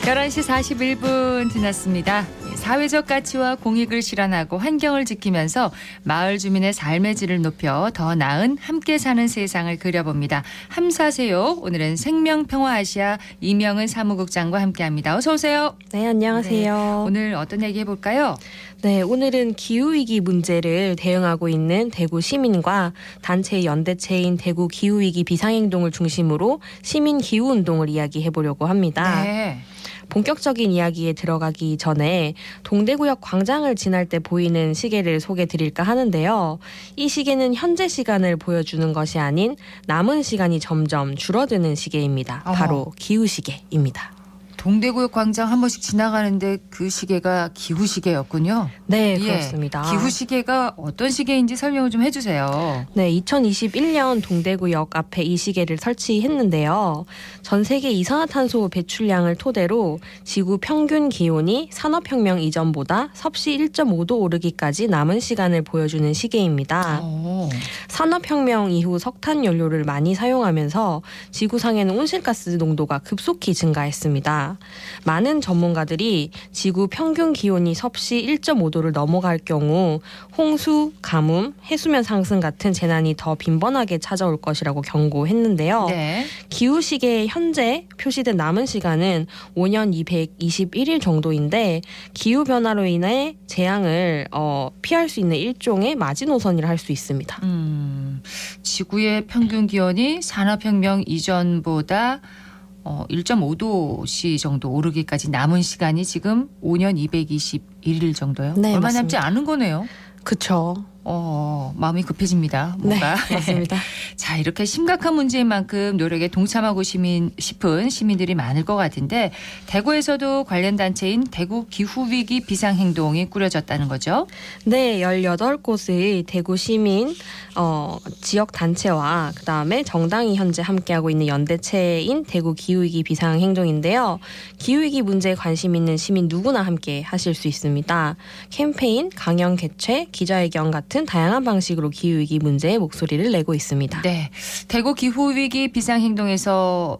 11시 41분 지났습니다. 사회적 가치와 공익을 실현하고 환경을 지키면서 마을 주민의 삶의 질을 높여 더 나은 함께 사는 세상을 그려봅니다. 함사세요. 오늘은 생명평화아시아 이명은 사무국장과 함께합니다. 어서 오세요. 네, 안녕하세요. 네, 오늘 어떤 얘기 해볼까요? 네, 오늘은 기후위기 문제를 대응하고 있는 대구 시민과 단체 연대체인 대구 기후위기 비상행동을 중심으로 시민 기후운동을 이야기해보려고 합니다. 네. 본격적인 이야기에 들어가기 전에 동대구역 광장을 지날 때 보이는 시계를 소개드릴까 하는데요. 이 시계는 현재 시간을 보여주는 것이 아닌 남은 시간이 점점 줄어드는 시계입니다. 바로 기후시계입니다. 동대구역 광장 한 번씩 지나가는데 그 시계가 기후시계였군요. 네, 그렇습니다. 기후시계가 어떤 시계인지 설명을 좀 해주세요. 네, 2021년 동대구역 앞에 이 시계를 설치했는데요. 전 세계 이산화탄소 배출량을 토대로 지구 평균 기온이 산업혁명 이전보다 섭씨 1.5도 오르기까지 남은 시간을 보여주는 시계입니다. 산업혁명 이후 석탄 연료를 많이 사용하면서 지구상에는 온실가스 농도가 급속히 증가했습니다. 많은 전문가들이 지구 평균 기온이 섭씨 1.5도를 넘어갈 경우 홍수, 가뭄, 해수면 상승 같은 재난이 더 빈번하게 찾아올 것이라고 경고했는데요. 네. 기후시계에 현재 표시된 남은 시간은 5년 221일 정도인데 기후변화로 인해 재앙을 피할 수 있는 일종의 마지노선이라 할 수 있습니다. 지구의 평균 기온이 산업혁명 이전보다 1.5도씨 정도 오르기까지 남은 시간이 지금 5년 221일 정도요? 네, 얼마 맞습니다. 남지 않은 거네요. 그렇죠. 마음이 급해집니다. 뭔가. 네, 맞습니다. 자, 이렇게 심각한 문제인 만큼 노력에 동참하고 싶은 시민들이 많을 것 같은데 대구에서도 관련 단체인 대구 기후위기 비상행동이 꾸려졌다는 거죠? 네, 18곳의 대구 시민 지역 단체와 그다음에 정당이 현재 함께하고 있는 연대체인 대구 기후위기 비상행동인데요. 기후위기 문제에 관심 있는 시민 누구나 함께 하실 수 있습니다. 캠페인, 강연 개최, 기자회견 같은 다양한 방식으로 기후위기 문제에 목소리를 내고 있습니다. 네, 대구 기후위기 비상행동에서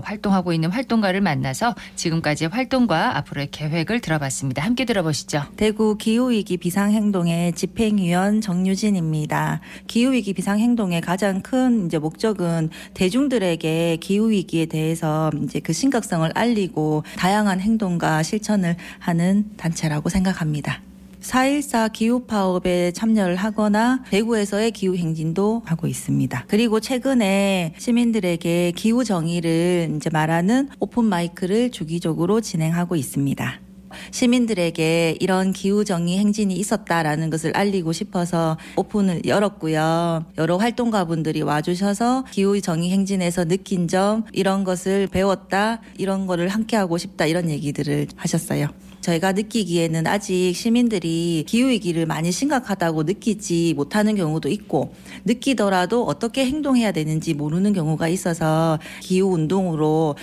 활동하고 있는 활동가를 만나서 지금까지의 활동과 앞으로의 계획을 들어봤습니다. 함께 들어보시죠. 대구 기후위기 비상행동의 집행위원 정유진입니다. 기후위기 비상행동의 가장 큰 목적은 대중들에게 기후위기에 대해서 그 심각성을 알리고 다양한 행동과 실천을 하는 단체라고 생각합니다. 4.14 기후파업에 참여를 하거나 대구에서의 기후행진도 하고 있습니다. 그리고 최근에 시민들에게 기후정의를 말하는 오픈마이크를 주기적으로 진행하고 있습니다. 시민들에게 이런 기후정의 행진이 있었다라는 것을 알리고 싶어서 오픈을 열었고요. 여러 활동가분들이 와주셔서 기후정의 행진에서 느낀 점, 이런 것을 배웠다, 이런 거를 함께하고 싶다, 이런 얘기들을 하셨어요. 저희가 느끼기에는 아직 시민들이 기후위기를 많이 심각하다고 느끼지 못하는 경우도 있고 느끼더라도 어떻게 행동해야 되는지 모르는 경우가 있어서 기후운동으로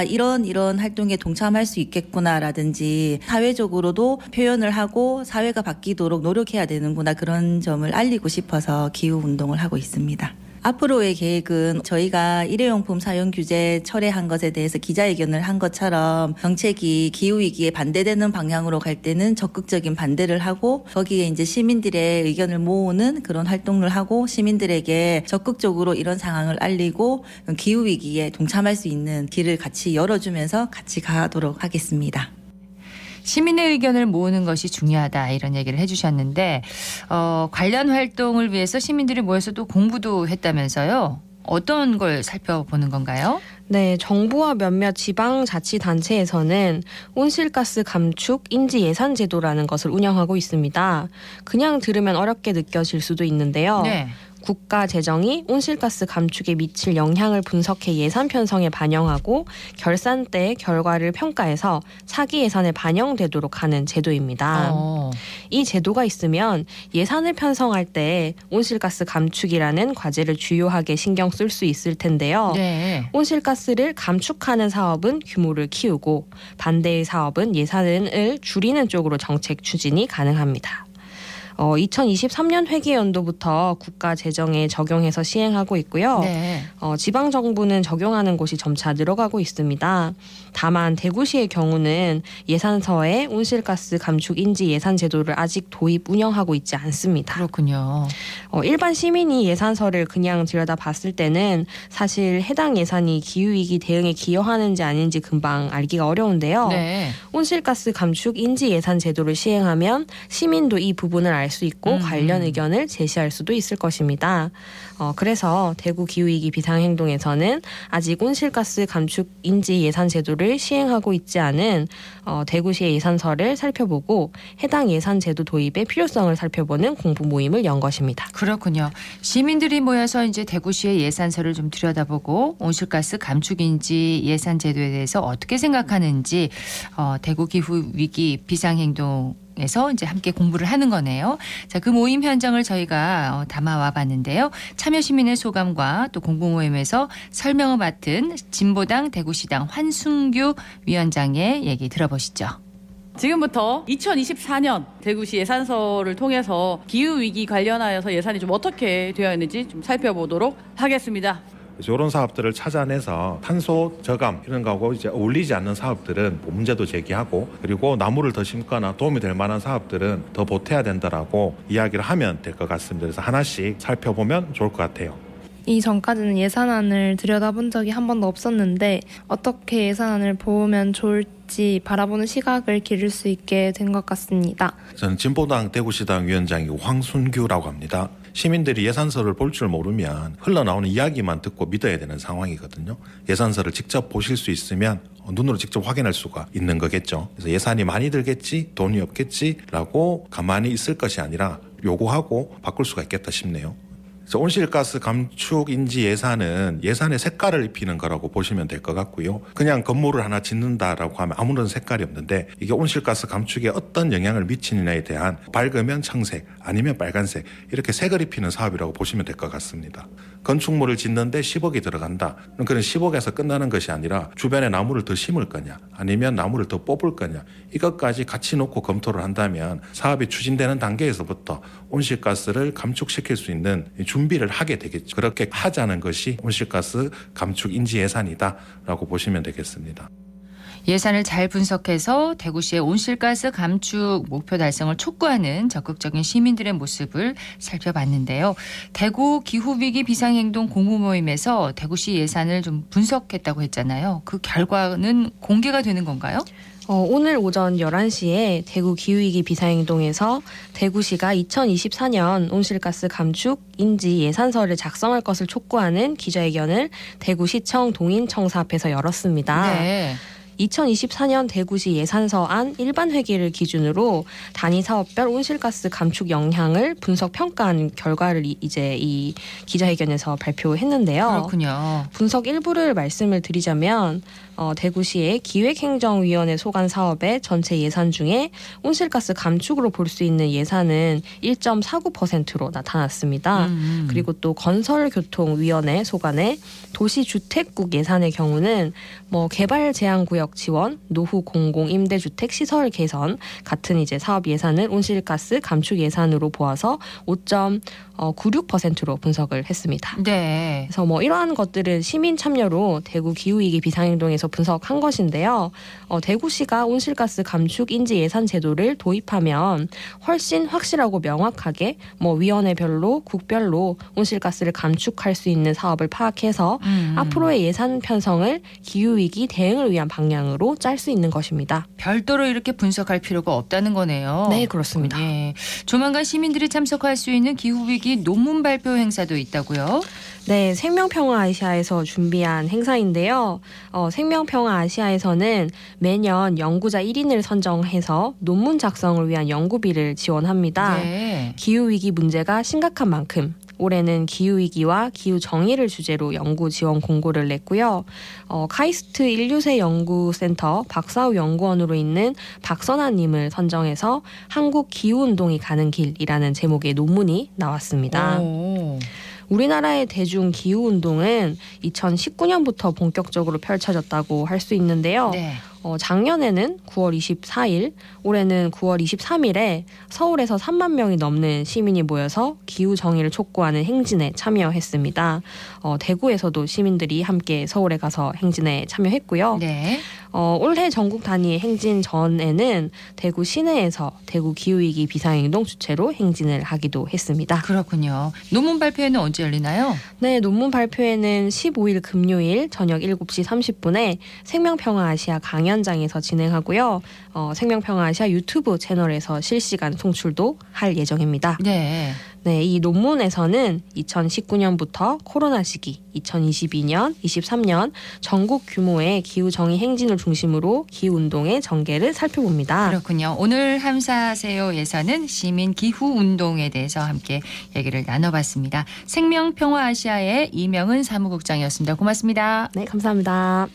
이런 활동에 동참할 수 있겠구나라든지 사회적으로도 표현을 하고 사회가 바뀌도록 노력해야 되는구나, 그런 점을 알리고 싶어서 기후운동을 하고 있습니다. 앞으로의 계획은 저희가 일회용품 사용 규제 철회한 것에 대해서 기자회견을 한 것처럼 정책이 기후위기에 반대되는 방향으로 갈 때는 적극적인 반대를 하고 거기에 시민들의 의견을 모으는 그런 활동을 하고 시민들에게 적극적으로 이런 상황을 알리고 기후위기에 동참할 수 있는 길을 같이 열어주면서 같이 가도록 하겠습니다. 시민의 의견을 모으는 것이 중요하다, 이런 얘기를 해주셨는데 관련 활동을 위해서 시민들이 모여서 또 공부도 했다면서요. 어떤 걸 살펴보는 건가요? 네, 정부와 몇몇 지방자치단체에서는 온실가스 감축 인지 예산 제도라는 것을 운영하고 있습니다. 그냥 들으면 어렵게 느껴질 수도 있는데요. 네. 국가 재정이 온실가스 감축에 미칠 영향을 분석해 예산 편성에 반영하고 결산 때 결과를 평가해서 차기 예산에 반영되도록 하는 제도입니다. 이 제도가 있으면 예산을 편성할 때 온실가스 감축이라는 과제를 주요하게 신경 쓸 수 있을 텐데요. 네. 온실가스를 감축하는 사업은 규모를 키우고 반대의 사업은 예산을 줄이는 쪽으로 정책 추진이 가능합니다. 2023년 회계연도부터 국가 재정에 적용해서 시행하고 있고요. 네. 지방 정부는 적용하는 곳이 점차 늘어가고 있습니다. 다만 대구시의 경우는 예산서에 온실가스 감축 인지 예산 제도를 아직 도입 운영하고 있지 않습니다. 그렇군요. 일반 시민이 예산서를 그냥 들여다봤을 때는 사실 해당 예산이 기후위기 대응에 기여하는지 아닌지 금방 알기가 어려운데요. 네. 온실가스 감축 인지 예산 제도를 시행하면 시민도 이 부분을 알 수 있고 관련 의견을 제시할 수도 있을 것입니다. 그래서 대구 기후위기 비상행동에서는 아직 온실가스 감축 인지 예산 제도를 시행하고 있지 않은 대구시의 예산서를 살펴보고 해당 예산 제도 도입의 필요성을 살펴보는 공부 모임을 연 것입니다. 그렇군요. 시민들이 모여서 이제 대구시의 예산서를 좀 들여다보고 온실가스 감축인지 예산 제도에 대해서 어떻게 생각하는지 대구 기후 위기 비상행동에서 이제 함께 공부를 하는 거네요. 자, 그 모임 현장을 저희가 담아와 봤는데요. 참여 시민의 소감과 또 공부 모임에서 설명을 맡은 진보당 대구시당 환순규 위원장의 얘기 들어보시죠. 지금부터 2024년 대구시 예산서를 통해서 기후위기 관련하여서 예산이 좀 어떻게 되어 있는지 좀 살펴보도록 하겠습니다. 이런 사업들을 찾아내서 탄소 저감 이런 거하고 이제 어울리지 않는 사업들은 문제도 제기하고, 그리고 나무를 더 심거나 도움이 될 만한 사업들은 더 보태야 된다라고 이야기를 하면 될 것 같습니다. 그래서 하나씩 살펴보면 좋을 것 같아요. 이전까지는 예산안을 들여다본 적이 한 번도 없었는데 어떻게 예산안을 보면 좋을지 바라보는 시각을 기를 수 있게 된 것 같습니다. 저는 진보당 대구시당 위원장이고 황순규라고 합니다. 시민들이 예산서를 볼 줄 모르면 흘러나오는 이야기만 듣고 믿어야 되는 상황이거든요. 예산서를 직접 보실 수 있으면 눈으로 직접 확인할 수가 있는 거겠죠. 그래서 예산이 많이 들겠지, 돈이 없겠지라고 가만히 있을 것이 아니라 요구하고 바꿀 수가 있겠다 싶네요. 온실가스 감축 인지 예산은 예산의 색깔을 입히는 거라고 보시면 될 것 같고요. 그냥 건물을 하나 짓는다라고 하면 아무런 색깔이 없는데, 이게 온실가스 감축에 어떤 영향을 미치느냐에 대한 밝으면 청색 아니면 빨간색 이렇게 색을 입히는 사업이라고 보시면 될 것 같습니다. 건축물을 짓는데 10억이 들어간다. 그런 10억에서 끝나는 것이 아니라 주변에 나무를 더 심을 거냐 아니면 나무를 더 뽑을 거냐, 이것까지 같이 놓고 검토를 한다면 사업이 추진되는 단계에서부터 온실가스를 감축시킬 수 있는 준비를 하게 되겠죠. 그렇게 하자는 것이 온실가스 감축 인지 예산이다라고 보시면 되겠습니다. 예산을 잘 분석해서 대구시의 온실가스 감축 목표 달성을 촉구하는 적극적인 시민들의 모습을 살펴봤는데요. 대구 기후위기 비상행동 공부모임에서 대구시 예산을 좀 분석했다고 했잖아요. 그 결과는 공개가 되는 건가요? 오늘 오전 11시에 대구 기후위기 비상행동에서 대구시가 2024년 온실가스 감축 인지 예산서를 작성할 것을 촉구하는 기자회견을 대구시청 동인청사 앞에서 열었습니다. 네. 2024년 대구시 예산서안 일반 회계를 기준으로 단위 사업별 온실가스 감축 영향을 분석 평가한 결과를 이제 이 기자회견에서 발표했는데요. 그렇군요. 분석 일부를 말씀을 드리자면 대구시의 기획행정위원회 소관 사업의 전체 예산 중에 온실가스 감축으로 볼 수 있는 예산은 1.49%로 나타났습니다. 그리고 또 건설교통위원회 소관의 도시주택국 예산의 경우는 개발 제한구역 지원, 노후 공공 임대주택 시설 개선 같은 이제 사업 예산을 온실가스 감축 예산으로 보아서 5.96%로 분석을 했습니다. 네. 그래서 이러한 것들은 시민 참여로 대구 기후위기 비상행동에서 분석한 것인데요. 대구시가 온실가스 감축 인지 예산 제도를 도입하면 훨씬 확실하고 명확하게 위원회별로 국별로 온실가스를 감축할 수 있는 사업을 파악해서 앞으로의 예산 편성을 기후위기 대응을 위한 방향으로 짤 수 있는 것입니다. 별도로 이렇게 분석할 필요가 없다는 거네요. 네, 그렇습니다. 예. 조만간 시민들이 참석할 수 있는 기후위기 논문 발표 행사도 있다고요? 네, 생명평화 아시아에서 준비한 행사인데요. 생명평화 아시아에서는 매년 연구자 1인을 선정해서 논문 작성을 위한 연구비를 지원합니다. 네. 기후위기 문제가 심각한 만큼 올해는 기후위기와 기후정의를 주제로 연구 지원 공고를 냈고요. 카이스트 인류세 연구센터 박사우 연구원으로 있는 박선아님을 선정해서 한국 기후운동이 가는 길이라는 제목의 논문이 나왔습니다. 오. 우리나라의 대중 기후운동은 2019년부터 본격적으로 펼쳐졌다고 할 수 있는데요. 네. 작년에는 9월 24일, 올해는 9월 23일에 서울에서 3만 명이 넘는 시민이 모여서 기후 정의를 촉구하는 행진에 참여했습니다. 대구에서도 시민들이 함께 서울에 가서 행진에 참여했고요. 네. 올해 전국 단위 행진 전에는 대구 시내에서 대구 기후위기 비상행동 주최로 행진을 하기도 했습니다. 그렇군요. 논문 발표회는 언제 열리나요? 네, 논문 발표회는 15일 금요일 저녁 7시 30분에 생명평화아시아 강연장에서 진행하고요. 생명평화아시아 유튜브 채널에서 실시간 송출도 할 예정입니다. 네. 네, 이 논문에서는 2019년부터 코로나 시기, 2022년, 23년 전국 규모의 기후정의 행진을 중심으로 기후운동의 전개를 살펴봅니다. 그렇군요. 오늘 함사하세요에서는 시민 기후운동에 대해서 함께 얘기를 나눠봤습니다. 생명평화아시아의 이명은 사무국장이었습니다. 고맙습니다. 네, 감사합니다.